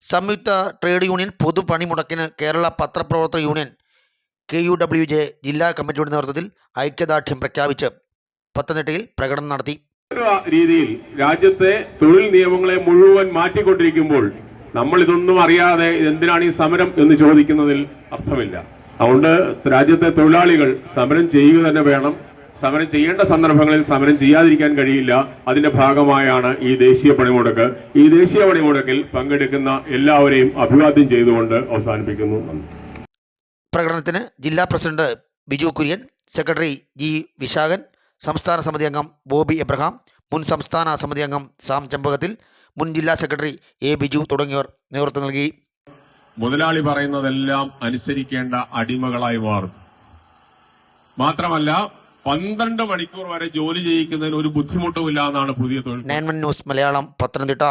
സംയുക്ത trade union പൊതുപണിമുടക്കിന് Kerala പത്രപ്രവർത്തക union KUWJ ജില്ലാ കമ്മിറ്റിയുടെ നേതൃത്വത്തിൽ ഐക്യദാർഢ്യം പ്രഖ്യാപിച്ച് പത്തനംതിട്ടയിൽ പ്രകടനം നടത്തി. രീതിയിൽ രാജ്യത്തെ തൊഴിൽ നിയമങ്ങളെ മുഴുവൻ മാറ്റിക്കൊണ്ടിരിക്കുമ്പോൾ നമ്മൾ ഇതൊന്നും അറിയാതെ എന്തിനാണ് ഈ സമരം എന്ന് ചോദിക്കുന്നതിൽ അർത്ഥമില്ല. അതുകൊണ്ട് രാജ്യത്തെ തൊഴിലാളികൾ സമരം ചെയ്യുക തന്നെ വേണം. സമരം ചെയ്യേണ്ട സന്ദർഭങ്ങളിൽ സമരം ചെയ്യാതിരിക്കാൻ കഴിയില്ല. അതിന്റെ ഭാഗമായാണ് ഈ ദേശീയ പണിമുടക്ക്. ഈ ദേശീയ പണിമുടക്കിൽ പങ്കെടുക്കുന്ന എല്ലാവരെയും അഭിവാദ്യം ചെയ്തുകൊണ്ട് അവസാനിപ്പിക്കുന്നു. പ്രകടനത്തിന് ജില്ലാ president Biju Kurian, secretary G Visakhan, സംസ്ഥാന സമിതി അംഗം ബോബി എബ്രഹാം, മുൻ സംസ്ഥാന സമിതി അംഗം സാം ചെമ്പകത്തിൽ, മുൻ ജില്ലാ സെക്രട്ടറി A ബിജു തുടങ്ങിയവർ നേതൃത്വം നൽകി. മുതലാളി പറയുന്നതെല്ലാം അനുസരിക്കേണ്ട അടിമകളായി മാറും. മാത്രമല്ല 12 മണിക്കൂർ വരെ ജോലി ചെയ്യിക്കുന്നതിന് ഒരു ബുദ്ധിമുട്ടുമില്ല എന്നാണ് പുതിയ തൊഴിൽ. 9 ന്യൂസ് മലയാളം, പത്തനംതിട്ട.